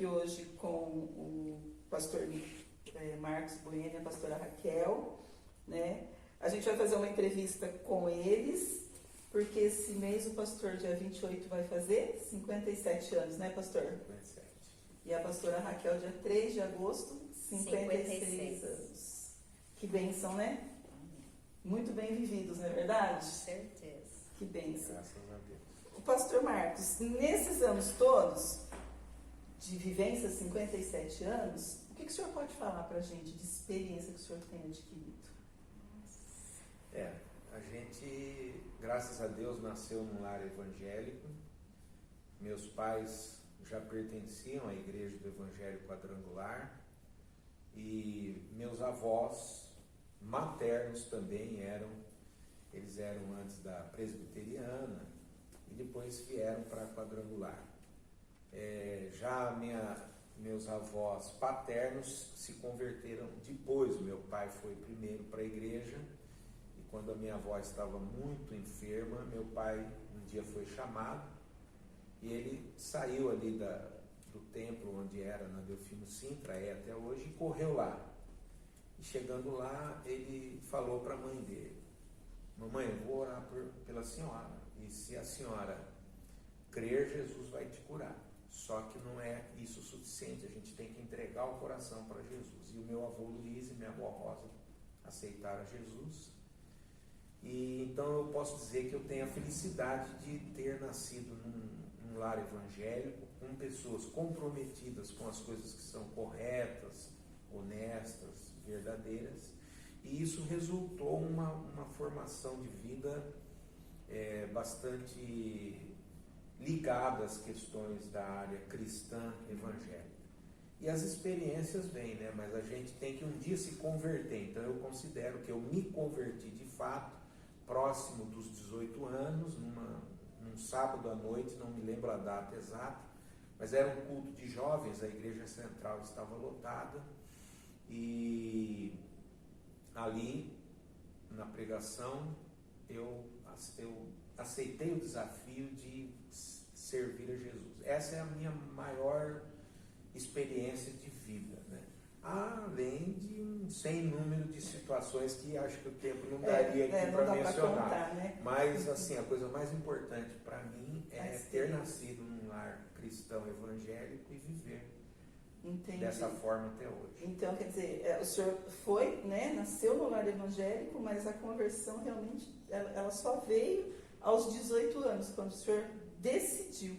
E hoje com o pastor Marcos Bueno e a pastora Raquel, né? A gente vai fazer uma entrevista com eles, porque esse mês o pastor, dia 28, vai fazer 57 anos, né, pastor? 57. E a pastora Raquel, dia 3 de agosto, 56 anos. Que bênção, né? Muito bem vividos, não é verdade? Com certeza. Que bênção. Graças a Deus. O pastor Marcos, nesses anos todos de vivência, 57 anos, o que o senhor pode falar pra gente de experiência que o senhor tem adquirido? A gente, graças a Deus, nasceu num lar evangélico. Meus pais já pertenciam à igreja do Evangelho Quadrangular e meus avós maternos também eles eram antes da presbiteriana e depois vieram para a Quadrangular. Meus avós paternos se converteram depois. Meu pai foi primeiro para a igreja e quando a minha avó estava muito enferma, meu pai um dia foi chamado e ele saiu ali do templo onde era na Delfino Sintra, até hoje, e correu lá. E chegando lá, ele falou para a mãe dele: mamãe, eu vou orar pela senhora, e se a senhora crer, Jesus vai te curar. Só que não é isso o suficiente, a gente tem que entregar o coração para Jesus. E o meu avô Luiz e minha avó Rosa aceitaram Jesus. E então eu posso dizer que eu tenho a felicidade de ter nascido num lar evangélico, com pessoas comprometidas com as coisas que são corretas, honestas, verdadeiras. E isso resultou uma formação de vida bastante ligada às questões da área cristã evangélica. E as experiências vêm, né? Mas a gente tem que um dia se converter. Então eu considero que eu me converti de fato próximo dos 18 anos, num sábado à noite, não me lembro a data exata, mas era um culto de jovens, a igreja central estava lotada, e ali, na pregação, eu aceitei o desafio de servir a Jesus. Essa é a minha maior experiência de vida, né? Além de um sem número de situações que acho que o tempo não daria aqui para mencionar. Contar, né? Mas assim, a coisa mais importante para mim é ter nascido num lar cristão evangélico e viver dessa forma até hoje. Então, quer dizer, o senhor foi, né, nasceu no lar evangélico, mas a conversão realmente, ela só veio aos 18 anos, quando o senhor decidiu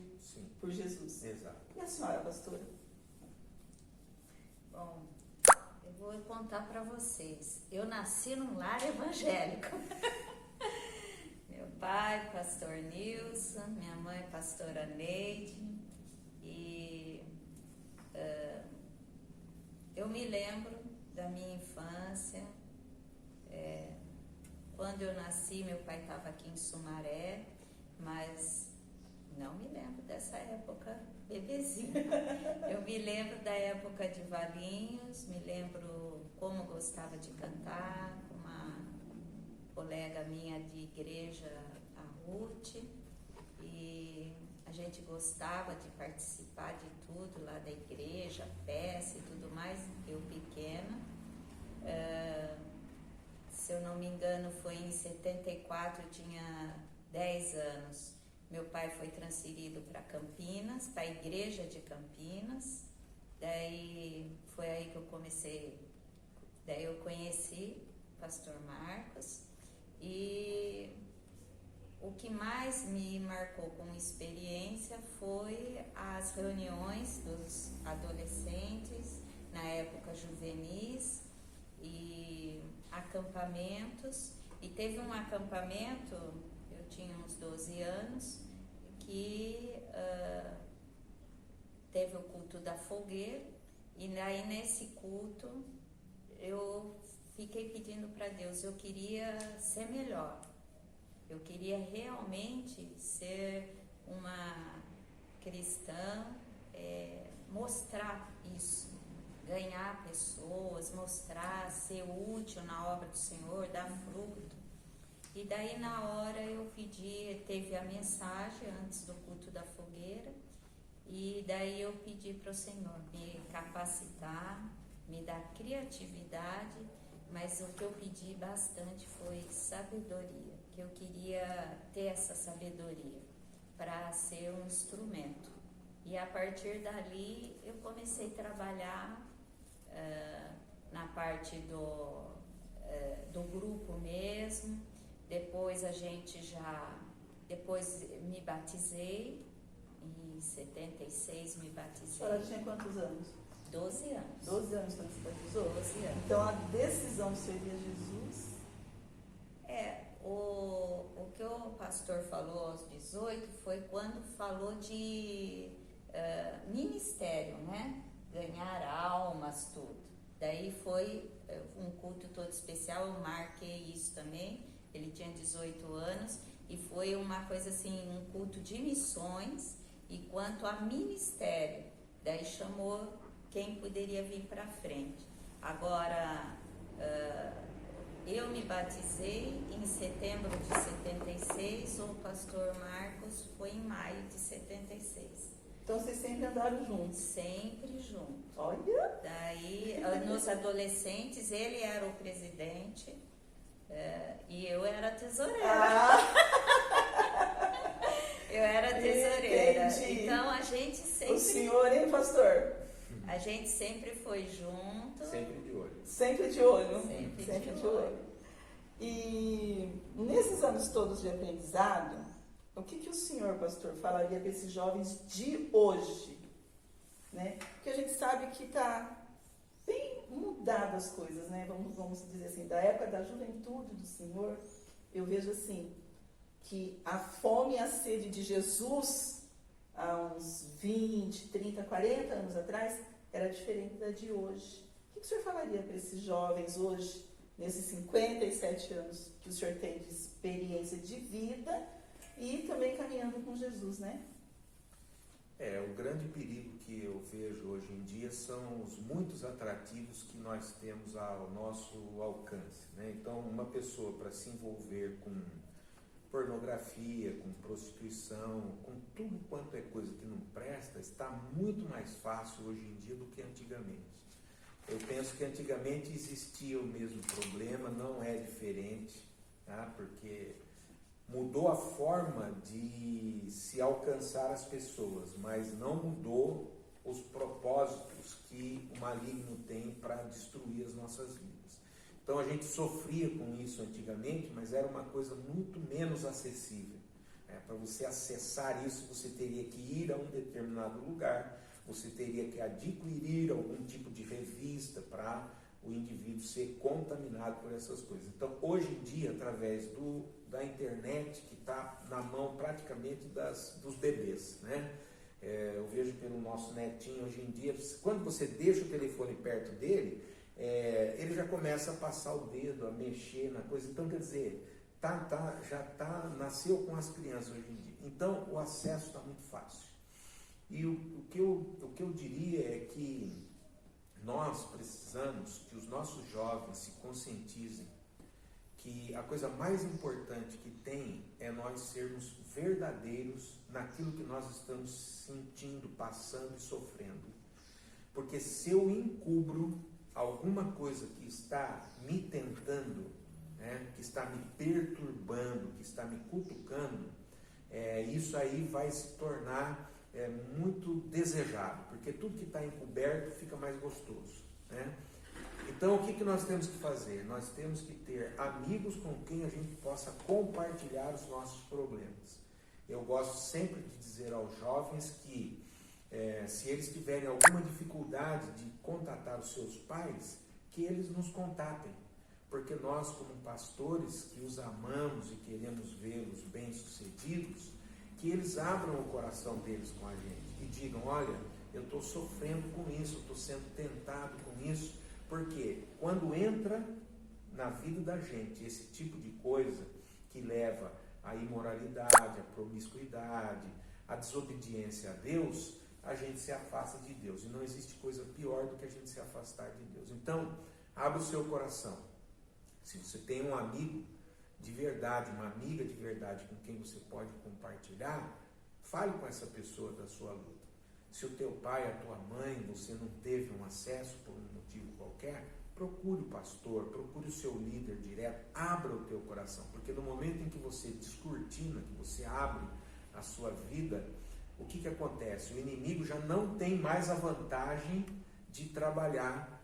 por Jesus. Exato. E a senhora, pastora? Bom, eu vou contar para vocês. Eu nasci num lar evangélico. Meu pai, pastor Nilson, minha mãe, pastora Neide. E eu me lembro da minha infância. Quando eu nasci, meu pai estava aqui em Sumaré, mas não me lembro dessa época bebezinho. Eu me lembro da época de Valinhos, me lembro como gostava de cantar, com uma colega minha de igreja, a Ruth, e a gente gostava de participar de tudo lá da igreja, peça e tudo mais, eu pequena. Se eu não me engano, foi em 74, eu tinha 10 anos. Meu pai foi transferido para Campinas, para a igreja de Campinas. Daí foi aí que eu comecei. Daí eu conheci o pastor Marcos. E o que mais me marcou como experiência foi as reuniões dos adolescentes, na época juvenis, e acampamentos. E teve um acampamento, eu tinha uns 12 anos, que teve o culto da fogueira, e aí nesse culto eu fiquei pedindo para Deus, eu queria ser melhor, eu queria realmente ser uma cristã, mostrar isso, ganhar pessoas, mostrar, ser útil na obra do Senhor, dar fruto. E daí na hora eu pedi, teve a mensagem antes do culto da fogueira, E daí eu pedi para o Senhor me capacitar, me dar criatividade, mas o que eu pedi bastante foi sabedoria, que eu queria ter essa sabedoria para ser um instrumento. E a partir dali eu comecei a trabalhar na parte do grupo mesmo. Depois depois me batizei, em 76 me batizei. A senhora tinha quantos anos? 12 anos. 12 anos quando se batizou? 12 anos. Então a decisão de servir a Jesus... O que o pastor falou aos 18 foi quando falou de ministério, né? Ganhar almas, tudo. Daí foi um culto todo especial, eu marquei isso também. Ele tinha 18 anos e foi uma coisa assim, um culto de missões. E quanto a ministério, daí chamou quem poderia vir para frente. Agora, eu me batizei em setembro de 76, o pastor Marcos foi em maio de 76. Então vocês sempre andaram juntos? Sempre juntos. Olha! Daí, nos adolescentes, ele era o presidente e eu era a tesoureira. Eu era tesoureira. Entendi. Então a gente sempre. O senhor, hein, pastor? A gente sempre foi junto. Sempre de olho. Sempre de olho. Sempre de olho. E nesses anos todos de aprendizado, o que o senhor, pastor, falaria para esses jovens de hoje? Né? Porque a gente sabe que está bem mudado as coisas, né? Vamos dizer assim, da época da juventude do senhor, eu vejo assim, que a fome e a sede de Jesus, há uns 20, 30, 40 anos atrás, era diferente da de hoje. O que o senhor falaria para esses jovens hoje, nesses 57 anos que o senhor tem de experiência de vida e também caminhando com Jesus, né? O grande perigo que eu vejo hoje em dia são os muitos atrativos que nós temos ao nosso alcance, né? Então, uma pessoa para se envolver com pornografia, com prostituição, com tudo quanto é coisa que não presta, está muito mais fácil hoje em dia do que antigamente. Eu penso que antigamente existia o mesmo problema, não é diferente, tá? Porque mudou a forma de se alcançar as pessoas, mas não mudou os propósitos que o maligno tem para destruir as nossas vidas. Então a gente sofria com isso antigamente, mas era uma coisa muito menos acessível. Para você acessar isso, você teria que ir a um determinado lugar, você teria que adquirir algum tipo de revista para o indivíduo ser contaminado por essas coisas. Então, hoje em dia, através da internet, que está na mão praticamente dos bebês, né? Eu vejo pelo nosso netinho hoje em dia, quando você deixa o telefone perto dele, ele já começa a passar o dedo, a mexer na coisa. Então, quer dizer, nasceu com as crianças hoje em dia. Então, o acesso está muito fácil. E o que eu diria é que nós precisamos que os nossos jovens se conscientizem que a coisa mais importante que tem é nós sermos verdadeiros naquilo que nós estamos sentindo, passando e sofrendo. Porque se eu encubro alguma coisa que está me tentando, né, que está me perturbando, que está me cutucando, isso aí vai se tornar muito desejado, porque tudo que está encoberto fica mais gostoso, né? Então, o que nós temos que fazer? Nós temos que ter amigos com quem a gente possa compartilhar os nossos problemas. Eu gosto sempre de dizer aos jovens que se eles tiverem alguma dificuldade de contatar os seus pais, que eles nos contatem, porque nós, como pastores que os amamos e queremos vê-los bem-sucedidos, que eles abram o coração deles com a gente e digam: olha, eu estou sofrendo com isso, eu estou sendo tentado com isso, porque quando entra na vida da gente esse tipo de coisa que leva à imoralidade, à promiscuidade, à desobediência a Deus, a gente se afasta de Deus. E não existe coisa pior do que a gente se afastar de Deus. Então, abra o seu coração. Se você tem um amigo de verdade, uma amiga de verdade com quem você pode compartilhar, fale com essa pessoa da sua luta. Se o teu pai, a tua mãe, você não teve um acesso por um motivo qualquer, procure o pastor, procure o seu líder direto, abra o teu coração, porque no momento em que você descortina, que você abre a sua vida, o que acontece? O inimigo já não tem mais a vantagem de trabalhar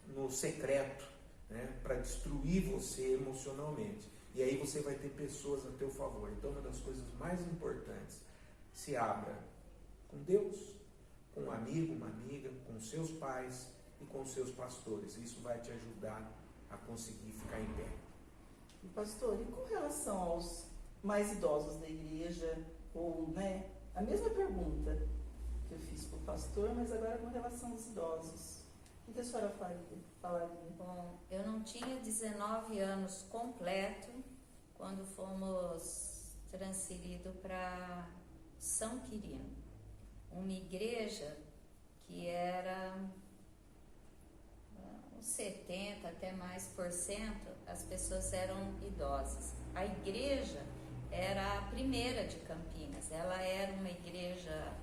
no secreto, né, para destruir você emocionalmente. E aí você vai ter pessoas a teu favor. Então, uma das coisas mais importantes, se abra com Deus, com um amigo, uma amiga, com seus pais e com seus pastores. Isso vai te ajudar a conseguir ficar em pé. E pastor, e com relação aos mais idosos da igreja, ou, né, a mesma pergunta que eu fiz para o pastor, mas agora com relação aos idosos. O que a senhora falaria? Bom, eu não tinha 19 anos completo quando fomos transferidos para São Quirino, uma igreja que era uns 70 até mais por cento, as pessoas eram idosas. A igreja era a primeira de Campinas, ela era uma igreja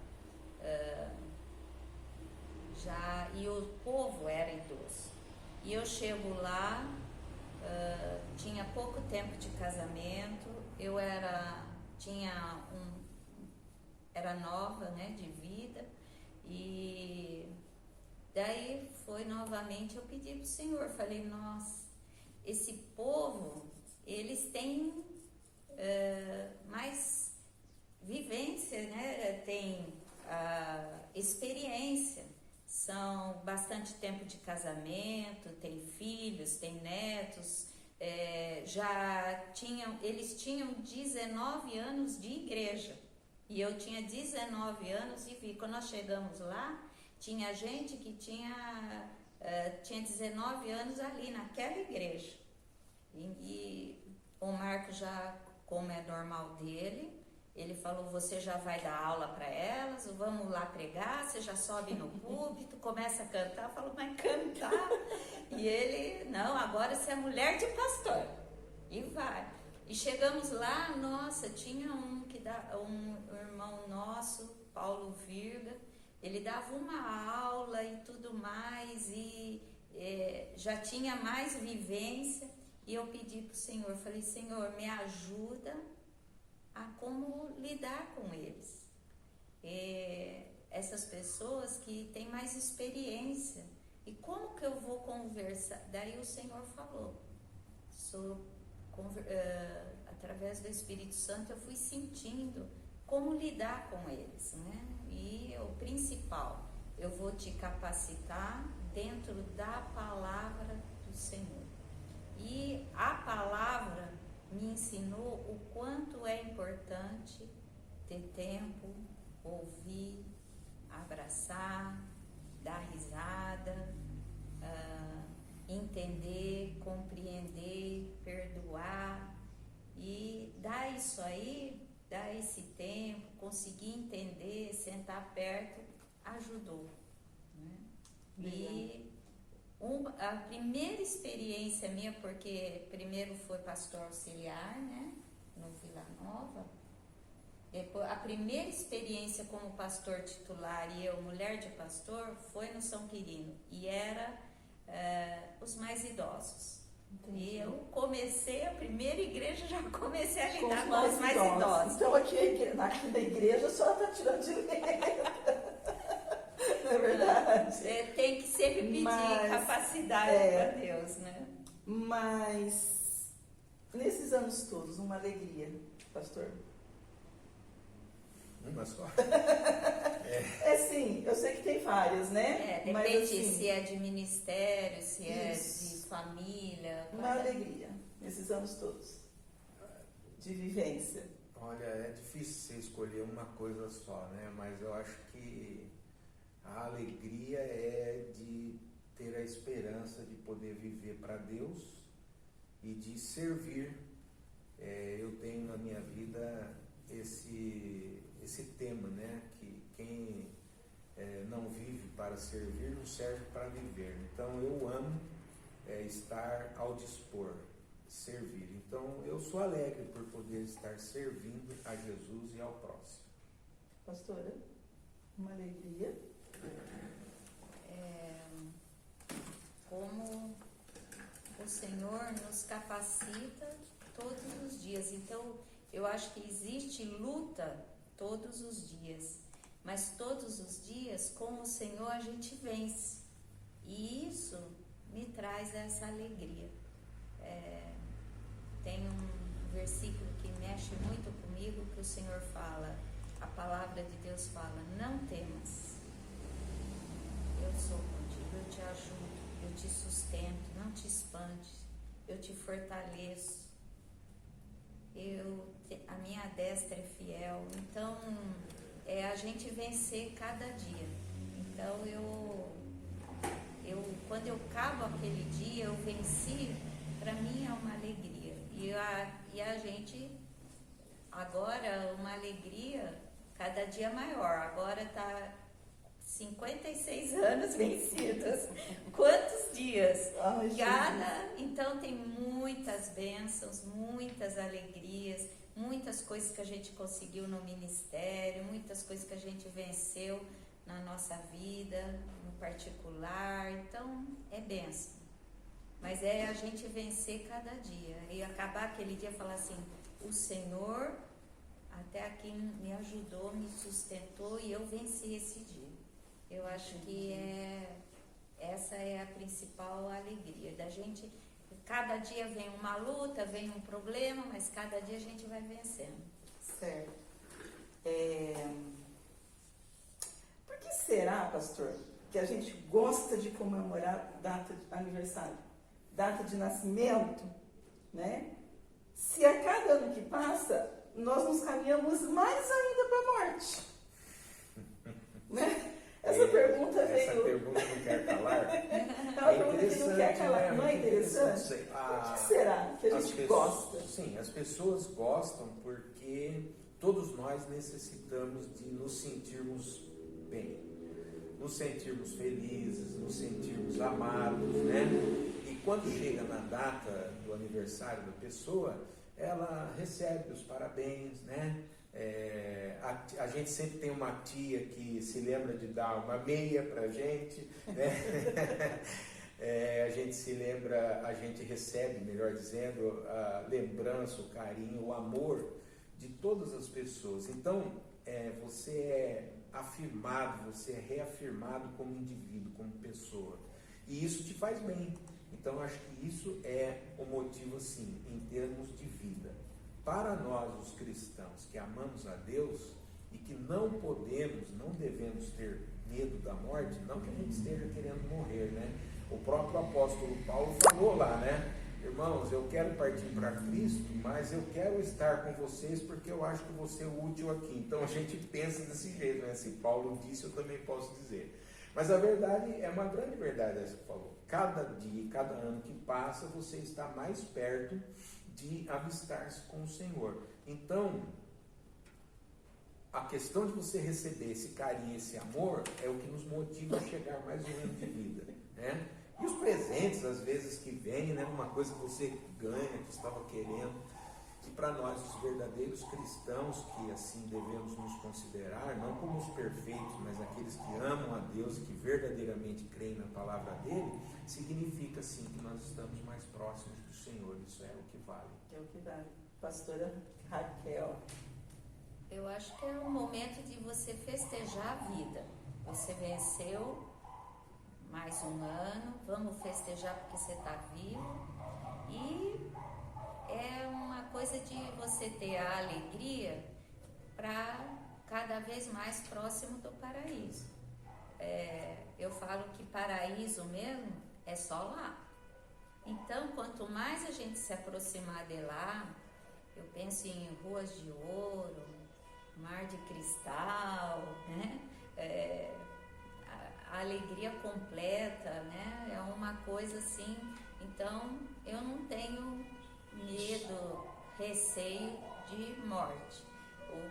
e o povo era idoso. E eu chego lá, tinha pouco tempo de casamento, eu era nova, né, de vida, e daí foi novamente, eu pedi para o Senhor, falei, nossa, esse povo, eles têm mais vivência, né, tem experiência, são bastante tempo de casamento, tem filhos, tem netos, eles tinham 19 anos de igreja, e eu tinha 19 anos e vi, quando nós chegamos lá, tinha gente que tinha 19 anos ali naquela igreja, e o Marco já, como é normal dele, ele falou, você já vai dar aula para elas, vamos lá pregar, você já sobe no púlpito, começa a cantar. Eu falo, mas cantar? E ele, não, agora você é mulher de pastor. E vai. E chegamos lá, nossa, tinha um irmão nosso, Paulo Virga, ele dava uma aula e tudo mais, e já tinha mais vivência. E eu pedi para o Senhor, falei, Senhor, me ajuda a como lidar com eles. Essas pessoas que têm mais experiência. E como que eu vou conversar? Daí o Senhor falou. Através do Espírito Santo eu fui sentindo como lidar com eles, né? E o principal, eu vou te capacitar dentro da palavra do Senhor. E a palavra me ensinou o quanto é importante ter tempo, ouvir, abraçar, dar risada, entender, compreender, perdoar, e dar isso aí, dar esse tempo, conseguir entender, sentar perto, ajudou, né? E a primeira experiência minha, porque primeiro foi pastor auxiliar, né, no Vila Nova, depois, a primeira experiência como pastor titular e eu, mulher de pastor, foi no São Quirino, e era os mais idosos. Entendi. E eu comecei, a primeira igreja, já comecei a lidar com os mais idosos. Então aqui na igreja a senhora está tirando de letra. Não é verdade? Tem que sempre pedir capacidade para Deus, né? Mas nesses anos todos, uma alegria, pastor. Uma só. Sim, eu sei que tem várias, né? Depende, mas, assim, se é de ministério, se isso, é de família. Uma alegria nesses anos todos de vivência. Olha, é difícil você escolher uma coisa só, né? Mas eu acho que a alegria é de ter a esperança de poder viver para Deus e de servir. Eu tenho na minha vida esse tema, né? Que quem não vive para servir não serve para viver. Então eu amo estar ao dispor, servir. Então eu sou alegre por poder estar servindo a Jesus e ao próximo. Pastora? Uma alegria. Como o Senhor nos capacita todos os dias. Então, eu acho que existe luta todos os dias, mas todos os dias, com o Senhor, a gente vence. E isso me traz essa alegria. Tem um versículo que mexe muito comigo, que o Senhor fala, a palavra de Deus fala: não temas, eu sou contigo, eu te ajudo, eu te sustento, não te espante, eu te fortaleço, a minha destra é fiel. Então, é a gente vencer cada dia. Então, quando eu acabo aquele dia, eu venci, para mim é uma alegria. E a gente, agora, uma alegria cada dia maior. Agora está 56 anos vencidos. Quantos dias? Então tem muitas bênçãos, muitas alegrias, muitas coisas que a gente conseguiu no ministério, muitas coisas que a gente venceu na nossa vida, no particular. Então é bênção. Mas é a gente vencer cada dia. E acabar aquele dia e falar assim: o Senhor até aqui me ajudou, me sustentou e eu venci esse dia. Eu acho que essa é a principal alegria da gente. Cada dia vem uma luta, vem um problema, mas cada dia a gente vai vencendo. Certo. Por que será, pastor, que a gente gosta de comemorar data de aniversário, data de nascimento, né? Se a cada ano que passa, nós nos caminhamos mais ainda para a morte. Né? Essa pergunta veio... Essa pergunta não quer calar. É uma pergunta que não quer calar. Não é interessante? Por que será que a gente gosta? Sim, as pessoas gostam porque todos nós necessitamos de nos sentirmos bem, nos sentirmos felizes, nos sentirmos amados, né? E quando chega na data do aniversário da pessoa, ela recebe os parabéns, né? A gente sempre tem uma tia que se lembra de dar uma meia pra gente, né? A gente se lembra, a gente recebe, melhor dizendo, a lembrança, o carinho, o amor de todas as pessoas. Então, você é afirmado, você é reafirmado como indivíduo, como pessoa. E isso te faz bem. Então, acho que isso é o motivo, assim, em termos de vida. Para nós, os cristãos, que amamos a Deus e que não podemos, não devemos ter medo da morte, não que a gente esteja querendo morrer, né? O próprio apóstolo Paulo falou lá, né? Irmãos, eu quero partir para Cristo, mas eu quero estar com vocês porque eu acho que vou ser útil aqui. Então a gente pensa desse jeito, né? Se Paulo disse, eu também posso dizer. Mas a verdade é uma grande verdade essa que falou. Cada dia, cada ano que passa, você está mais perto de avistar-se com o Senhor. Então, a questão de você receber esse carinho, esse amor, é o que nos motiva a chegar mais um ano de vida, né? E os presentes, às vezes, que vêm, né? Uma coisa que você ganha, que estava querendo, que para nós, os verdadeiros cristãos, que assim devemos nos considerar, não como os perfeitos, mas aqueles que amam a Deus e que verdadeiramente creem na palavra dele, significa, sim, que nós estamos mais próximos do Senhor. Isso é o que vale. É o que vale. Pastora Raquel. Eu acho que é o momento de você festejar a vida. Você venceu mais um ano, vamos festejar porque você está vivo. E é uma coisa de você ter a alegria para cada vez mais próximo do paraíso. Eu falo que paraíso mesmo é só lá. Então, quanto mais a gente se aproximar de lá, eu penso em ruas de ouro, mar de cristal, né? A alegria completa, né? É uma coisa assim. Então, eu não tenho medo, receio de morte,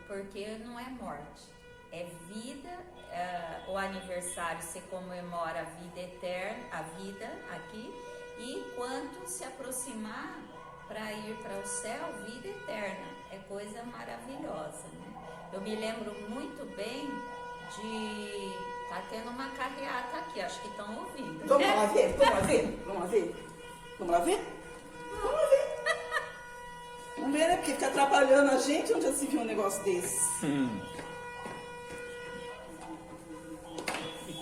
porque não é morte, é vida. O aniversário se comemora a vida eterna, a vida aqui, e quanto se aproximar para ir para o céu, vida eterna, é coisa maravilhosa, né? Eu me lembro muito bem Tá tendo uma carreata aqui, acho que estão ouvindo. Vamos lá ver, vamos lá ver, vamos lá ver. Vamos lá ver? Vamos lá ver. Vamos ver, né? Porque fica atrapalhando a gente, onde já se viu um negócio desse.